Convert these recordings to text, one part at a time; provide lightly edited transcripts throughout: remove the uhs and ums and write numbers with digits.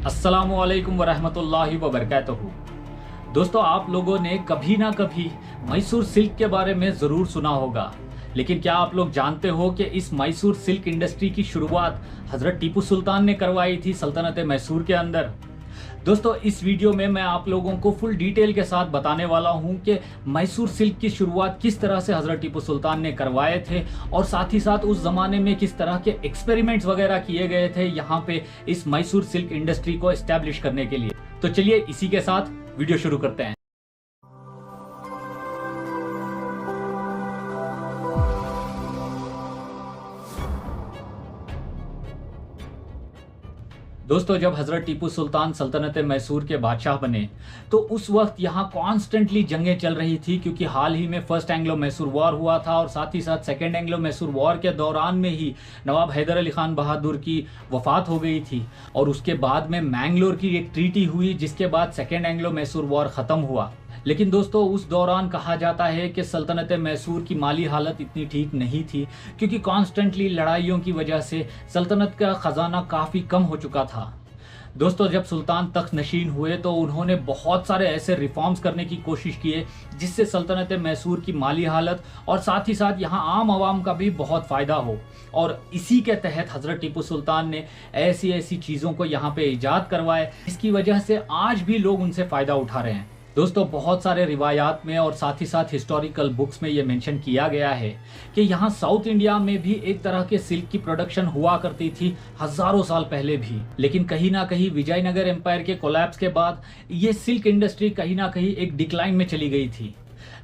अस्सलामुअलैकुम वरहमतुल्लाहि वबरकातुहू। दोस्तों, आप लोगों ने कभी ना कभी मैसूर सिल्क के बारे में ज़रूर सुना होगा, लेकिन क्या आप लोग जानते हो कि इस मैसूर सिल्क इंडस्ट्री की शुरुआत हज़रत टीपू सुल्तान ने करवाई थी सल्तनत मैसूर के अंदर। दोस्तों, इस वीडियो में मैं आप लोगों को फुल डिटेल के साथ बताने वाला हूं कि मैसूर सिल्क की शुरुआत किस तरह से हज़रत टीपू सुल्तान ने करवाए थे और साथ ही साथ उस ज़माने में किस तरह के एक्सपेरिमेंट्स वगैरह किए गए थे यहाँ पे इस मैसूर सिल्क इंडस्ट्री को एस्टैब्लिश करने के लिए। तो चलिए इसी के साथ वीडियो शुरू करते हैं। दोस्तों, जब हज़रत टीपू सुल्तान सल्तनत मैसूर के बादशाह बने तो उस वक्त यहाँ कॉन्स्टेंटली जंगें चल रही थी, क्योंकि हाल ही में फर्स्ट एंग्लो मैसूर वॉर हुआ था और साथ ही साथ सेकेंड एंग्लो मैसूर वॉर के दौरान में ही नवाब हैदर अली खान बहादुर की वफात हो गई थी और उसके बाद में मैंगलोर की एक ट्रीटी हुई, जिसके बाद सेकेंड एंग्लो मैसूर वॉर ख़त्म हुआ। लेकिन दोस्तों, उस दौरान कहा जाता है कि सल्तनत मैसूर की माली हालत इतनी ठीक नहीं थी, क्योंकि कॉन्स्टेंटली लड़ाइयों की वजह से सल्तनत का ख़जाना काफ़ी कम हो चुका था। दोस्तों, जब सुल्तान तख्त नशीन हुए तो उन्होंने बहुत सारे ऐसे रिफॉर्म्स करने की कोशिश किए जिससे सल्तनत मैसूर की माली हालत और साथ ही साथ यहाँ आम आवाम का भी बहुत फ़ायदा हो। और इसी के तहत हज़रत टीपू सुल्तान ने ऐसी ऐसी चीज़ों को यहाँ पे ईजाद करवाए, इसकी वजह से आज भी लोग उनसे फ़ायदा उठा रहे हैं। दोस्तों, बहुत सारे रिवायात में और साथ ही साथ हिस्टोरिकल बुक्स में ये मेंशन किया गया है कि यहाँ साउथ इंडिया में भी एक तरह के सिल्क की प्रोडक्शन हुआ करती थी हज़ारों साल पहले भी, लेकिन कहीं ना कहीं विजयनगर एम्पायर के कोलैप्स के बाद ये सिल्क इंडस्ट्री कहीं ना कहीं एक डिक्लाइन में चली गई थी।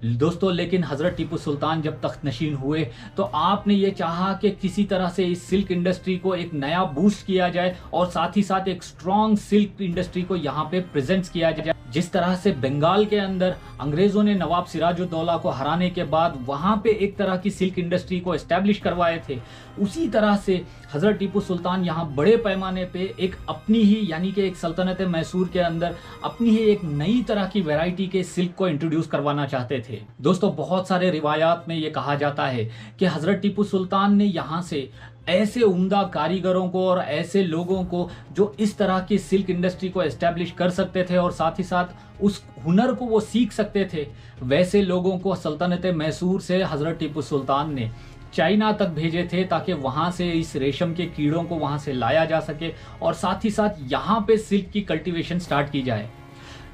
दोस्तों, लेकिन हज़रत टीपू सुल्तान जब तख्त नशीन हुए तो आपने ये चाहा कि किसी तरह से इस सिल्क इंडस्ट्री को एक नया बूस्ट किया जाए और साथ ही साथ एक स्ट्रॉन्ग सिल्क इंडस्ट्री को यहाँ पे प्रेजेंट किया जाए। जिस तरह से बंगाल के अंदर अंग्रेज़ों ने नवाब सिराजुद्दौला को हराने के बाद वहाँ पे एक तरह की सिल्क इंडस्ट्री को एस्टैब्लिश करवाए थे, उसी तरह से हज़रत टीपू सुल्तान यहाँ बड़े पैमाने पे एक अपनी ही यानी कि एक सल्तनत मैसूर के अंदर अपनी ही एक नई तरह की वैरायटी के सिल्क को इंट्रोड्यूस करवाना चाहते थे। दोस्तों, बहुत सारे रिवायात में ये कहा जाता है कि हज़रत टीपू सुल्तान ने यहाँ से ऐसे उम्दा कारीगरों को और ऐसे लोगों को जो इस तरह की सिल्क इंडस्ट्री को एस्टैब्लिश कर सकते थे और साथ ही साथ उस हुनर को वो सीख सकते थे, वैसे लोगों को सल्तनत मैसूर से हज़रत टीपू सुल्तान ने चाइना तक भेजे थे ताकि वहाँ से इस रेशम के कीड़ों को वहाँ से लाया जा सके और साथ ही साथ यहाँ पे सिल्क की कल्टीवेशन स्टार्ट की जाए।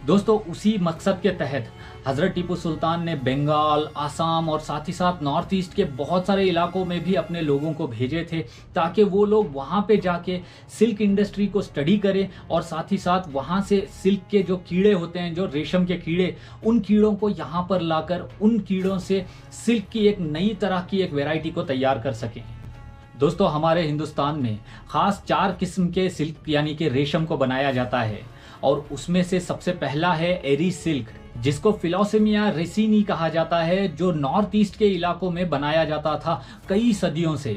दोस्तों, उसी मकसद के तहत हज़रत टीपू सुल्तान ने बंगाल, आसाम और साथ ही साथ नॉर्थ ईस्ट के बहुत सारे इलाकों में भी अपने लोगों को भेजे थे ताकि वो लोग वहाँ पे जाके सिल्क इंडस्ट्री को स्टडी करें और साथ ही साथ वहाँ से सिल्क के जो कीड़े होते हैं, जो रेशम के कीड़े, उन कीड़ों को यहाँ पर लाकर उन कीड़ों से सिल्क की एक नई तरह की एक वैरायटी को तैयार कर सकें। दोस्तों, हमारे हिंदुस्तान में ख़ास 4 किस्म के सिल्क यानी कि रेशम को बनाया जाता है और उसमें से सबसे पहला है एरी सिल्क, जिसको फिलोसेमिया रेसिनी कहा जाता है, जो नॉर्थ ईस्ट के इलाकों में बनाया जाता था कई सदियों से।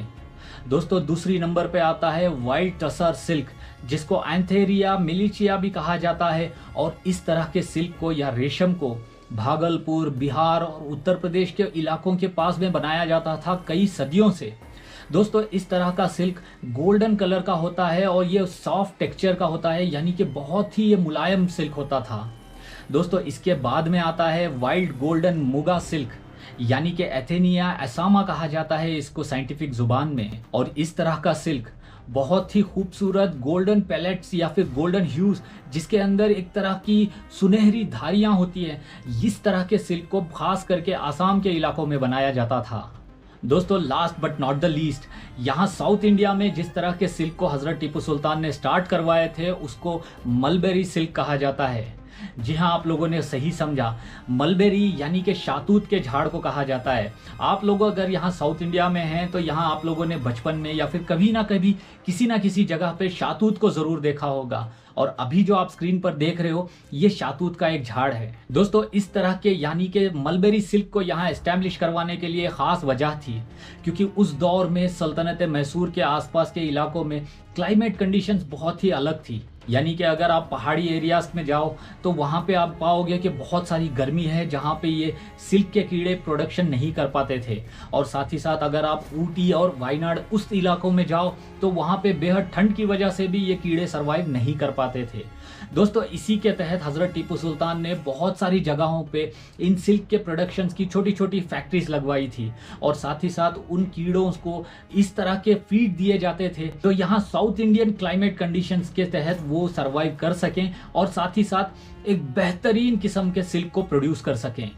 दोस्तों, दूसरी नंबर पे आता है वाइल्ड टसर सिल्क, जिसको एंथेरिया मिलिशिया भी कहा जाता है और इस तरह के सिल्क को या रेशम को भागलपुर, बिहार और उत्तर प्रदेश के इलाकों के पास में बनाया जाता था कई सदियों से। दोस्तों, इस तरह का सिल्क गोल्डन कलर का होता है और ये सॉफ्ट टेक्सचर का होता है, यानी कि बहुत ही ये मुलायम सिल्क होता था। दोस्तों, इसके बाद में आता है वाइल्ड गोल्डन मुगा सिल्क, यानी कि एथेनिया एसामा कहा जाता है इसको साइंटिफिक जुबान में। और इस तरह का सिल्क बहुत ही खूबसूरत गोल्डन पैलेट्स या फिर गोल्डन ह्यूज, जिसके अंदर एक तरह की सुनहरी धारियां होती हैं, इस तरह के सिल्क को खास करके आसाम के इलाकों में बनाया जाता था। दोस्तों, last but not the least, यहाँ साउथ इंडिया में जिस तरह के सिल्क को हज़रत टीपू सुल्तान ने स्टार्ट करवाए थे उसको मलबेरी सिल्क कहा जाता है। जी हाँ, आप लोगों ने सही समझा, मलबेरी यानी कि शातूत के झाड़ को कहा जाता है। आप लोग अगर यहाँ साउथ इंडिया में हैं तो यहाँ आप लोगों ने बचपन में या फिर कभी ना कभी किसी ना किसी जगह पे शातूत को ज़रूर देखा होगा और अभी जो आप स्क्रीन पर देख रहे हो ये शातूत का एक झाड़ है। दोस्तों, इस तरह के यानी कि मलबेरी सिल्क को यहाँ एस्टैब्लिश करवाने के लिए ख़ास वजह थी, क्योंकि उस दौर में सल्तनत मैसूर के आसपास के इलाकों में क्लाइमेट कंडीशंस बहुत ही अलग थी। यानी कि अगर आप पहाड़ी एरियाज में जाओ तो वहाँ पे आप पाओगे कि बहुत सारी गर्मी है जहाँ पे ये सिल्क के कीड़े प्रोडक्शन नहीं कर पाते थे। और साथ ही साथ अगर आप ऊटी और वायनाड उस इलाकों में जाओ तो वहाँ पे बेहद ठंड की वजह से भी ये कीड़े सर्वाइव नहीं कर पाते थे। दोस्तों इसी के तहत हज़रत टीपू सुल्तान ने बहुत सारी जगहों पे इन सिल्क के प्रोडक्शंस की छोटी छोटी फैक्ट्रीज लगवाई थी और साथ ही साथ उन कीड़ों को इस तरह के फीड दिए जाते थे तो यहाँ साउथ इंडियन क्लाइमेट कंडीशंस के तहत वो सरवाइव कर सकें और साथ ही साथ एक बेहतरीन किस्म के सिल्क को प्रोड्यूस कर सकें।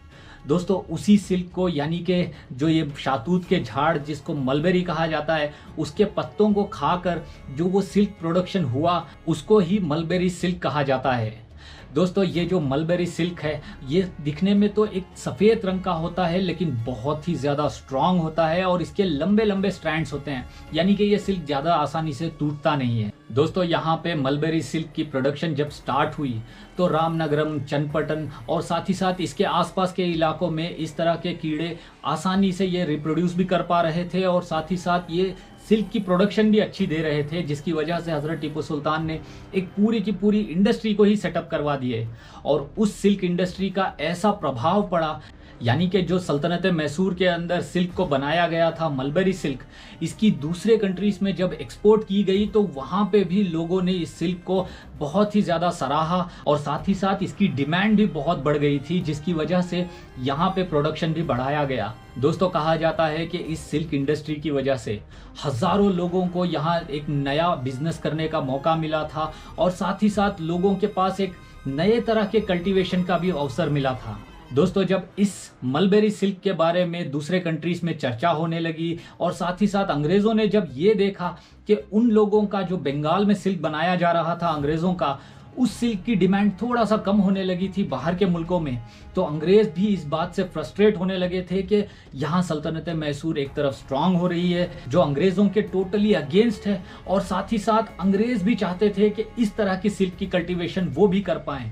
दोस्तों उसी सिल्क को यानी कि जो ये शाहतूत के झाड़ जिसको मलबेरी कहा जाता है उसके पत्तों को खाकर जो वो सिल्क प्रोडक्शन हुआ उसको ही मलबेरी सिल्क कहा जाता है। दोस्तों ये जो मलबेरी सिल्क है ये दिखने में तो एक सफ़ेद रंग का होता है लेकिन बहुत ही ज़्यादा स्ट्रांग होता है और इसके लंबे लंबे स्ट्रैंड्स होते हैं, यानी कि ये सिल्क ज़्यादा आसानी से टूटता नहीं है। दोस्तों यहाँ पे मलबेरी सिल्क की प्रोडक्शन जब स्टार्ट हुई तो रामनगरम, चन्नपटन और साथ ही साथ इसके आसपास के इलाकों में इस तरह के कीड़े आसानी से ये रिप्रोड्यूस भी कर पा रहे थे और साथ ही साथ ये सिल्क की प्रोडक्शन भी अच्छी दे रहे थे, जिसकी वजह से हज़रत टीपू सुल्तान ने एक पूरी की पूरी इंडस्ट्री को ही सेटअप करवा दिए। और उस सिल्क इंडस्ट्री का ऐसा प्रभाव पड़ा, यानी कि जो सल्तनत मैसूर के अंदर सिल्क को बनाया गया था मलबेरी सिल्क, इसकी दूसरे कंट्रीज़ में जब एक्सपोर्ट की गई तो वहाँ पे भी लोगों ने इस सिल्क को बहुत ही ज़्यादा सराहा और साथ ही साथ इसकी डिमांड भी बहुत बढ़ गई थी, जिसकी वजह से यहाँ पे प्रोडक्शन भी बढ़ाया गया। दोस्तों कहा जाता है कि इस सिल्क इंडस्ट्री की वजह से हज़ारों लोगों को यहाँ एक नया बिजनेस करने का मौका मिला था और साथ ही साथ लोगों के पास एक नए तरह के कल्टीवेशन का भी अवसर मिला था। दोस्तों जब इस मलबेरी सिल्क के बारे में दूसरे कंट्रीज में चर्चा होने लगी और साथ ही साथ अंग्रेज़ों ने जब ये देखा कि उन लोगों का जो बंगाल में सिल्क बनाया जा रहा था अंग्रेज़ों का, उस सिल्क की डिमांड थोड़ा सा कम होने लगी थी बाहर के मुल्कों में, तो अंग्रेज़ भी इस बात से फ्रस्ट्रेट होने लगे थे कि यहाँ सल्तनत मैसूर एक तरफ स्ट्रांग हो रही है जो अंग्रेज़ों के टोटली अगेंस्ट है और साथ ही साथ अंग्रेज़ भी चाहते थे कि इस तरह की सिल्क की कल्टीवेशन वो भी कर पाएँ।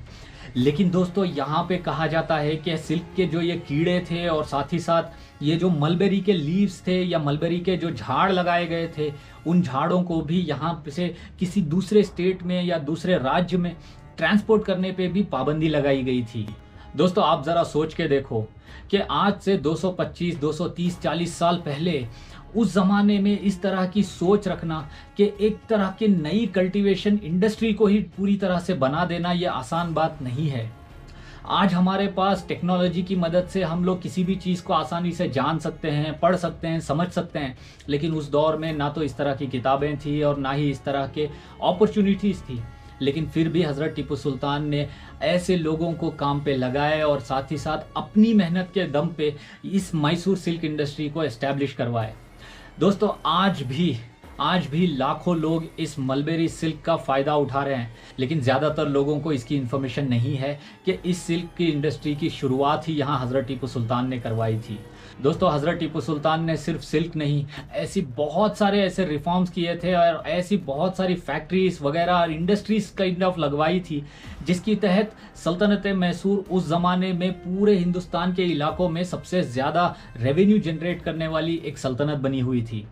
लेकिन दोस्तों यहाँ पे कहा जाता है कि सिल्क के जो ये कीड़े थे और साथ ही साथ ये जो मलबेरी के लीव्स थे या मलबेरी के जो झाड़ लगाए गए थे, उन झाड़ों को भी यहाँ से किसी दूसरे स्टेट में या दूसरे राज्य में ट्रांसपोर्ट करने पे भी पाबंदी लगाई गई थी। दोस्तों आप ज़रा सोच के देखो कि आज से 225, 230, 40 साल पहले उस ज़माने में इस तरह की सोच रखना कि एक तरह की नई कल्टीवेशन इंडस्ट्री को ही पूरी तरह से बना देना ये आसान बात नहीं है। आज हमारे पास टेक्नोलॉजी की मदद से हम लोग किसी भी चीज़ को आसानी से जान सकते हैं, पढ़ सकते हैं, समझ सकते हैं, लेकिन उस दौर में ना तो इस तरह की किताबें थी और ना ही इस तरह के अपॉर्चुनिटीज़ थी। लेकिन फिर भी हज़रत टीपू सुल्तान ने ऐसे लोगों को काम पे लगाए और साथ ही साथ अपनी मेहनत के दम पे इस मैसूर सिल्क इंडस्ट्री को एस्टैब्लिश करवाए। दोस्तों आज भी लाखों लोग इस मलबेरी सिल्क का फ़ायदा उठा रहे हैं, लेकिन ज़्यादातर लोगों को इसकी इन्फॉर्मेशन नहीं है कि इस सिल्क की इंडस्ट्री की शुरुआत ही यहाँ हज़रत टीपू सुल्तान ने करवाई थी। दोस्तों हज़रत टीपू सुल्तान ने सिर्फ सिल्क नहीं, ऐसी बहुत सारे ऐसे रिफॉर्म्स किए थे और ऐसी बहुत सारी फैक्ट्रीज वगैरह और इंडस्ट्रीज काइंड ऑफ लगवाई थी, जिसकी तहत सल्तनत मैसूर उस ज़माने में पूरे हिंदुस्तान के इलाकों में सबसे ज़्यादा रेवेन्यू जनरेट करने वाली एक सल्तनत बनी हुई थी।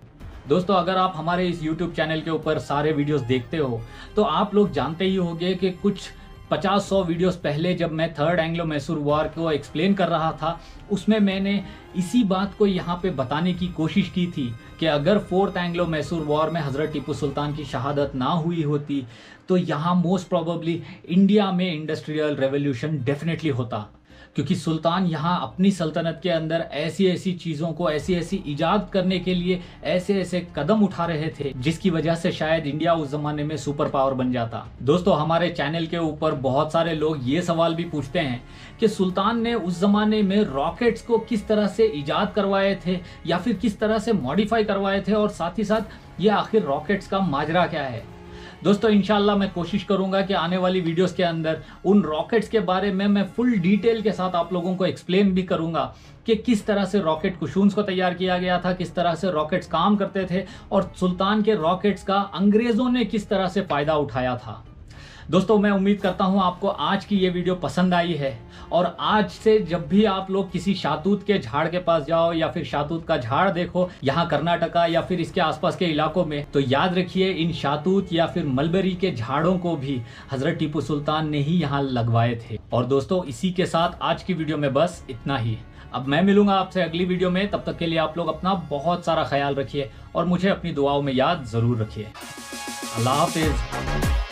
दोस्तों अगर आप हमारे इस YouTube चैनल के ऊपर सारे वीडियोस देखते हो तो आप लोग जानते ही होंगे कि कुछ 50-100 वीडियोस पहले जब मैं थर्ड एंग्लो मैसूर वॉर को एक्सप्लेन कर रहा था, उसमें मैंने इसी बात को यहाँ पे बताने की कोशिश की थी कि अगर फोर्थ एंग्लो मैसूर वॉर में हज़रत टीपू सुल्तान की शहादत ना हुई होती तो यहाँ मोस्ट प्रोबेबली इंडिया में इंडस्ट्रियल रेवोल्यूशन डेफिनेटली होता, क्योंकि सुल्तान यहाँ अपनी सल्तनत के अंदर ऐसी ऐसी चीज़ों को ऐसी ऐसी ईजाद करने के लिए ऐसे ऐसे कदम उठा रहे थे जिसकी वजह से शायद इंडिया उस ज़माने में सुपर पावर बन जाता। दोस्तों हमारे चैनल के ऊपर बहुत सारे लोग ये सवाल भी पूछते हैं कि सुल्तान ने उस ज़माने में रॉकेट्स को किस तरह से ईजाद करवाए थे या फिर किस तरह से मॉडिफाई करवाए थे और साथ ही साथ ये आखिर रॉकेट्स का माजरा क्या है। दोस्तों इंशाल्लाह मैं कोशिश करूंगा कि आने वाली वीडियोस के अंदर उन रॉकेट्स के बारे में मैं फुल डिटेल के साथ आप लोगों को एक्सप्लेन भी करूंगा कि किस तरह से रॉकेट कुशून्स को तैयार किया गया था, किस तरह से रॉकेट्स काम करते थे और सुल्तान के रॉकेट्स का अंग्रेज़ों ने किस तरह से फ़ायदा उठाया था। दोस्तों मैं उम्मीद करता हूं आपको आज की ये वीडियो पसंद आई है, और आज से जब भी आप लोग किसी शाहतूत के झाड़ के पास जाओ या फिर शाहतूत का झाड़ देखो यहाँ कर्नाटका या फिर इसके आसपास के इलाकों में, तो याद रखिए इन शाहतूत या फिर मलबेरी के झाड़ों को भी हजरत टीपू सुल्तान ने ही यहाँ लगवाए थे। और दोस्तों इसी के साथ आज की वीडियो में बस इतना ही। अब मैं मिलूंगा आपसे अगली वीडियो में, तब तक के लिए आप लोग अपना बहुत सारा ख्याल रखिए और मुझे अपनी दुआओं में याद जरूर रखिए। अल्लाह हाफिज।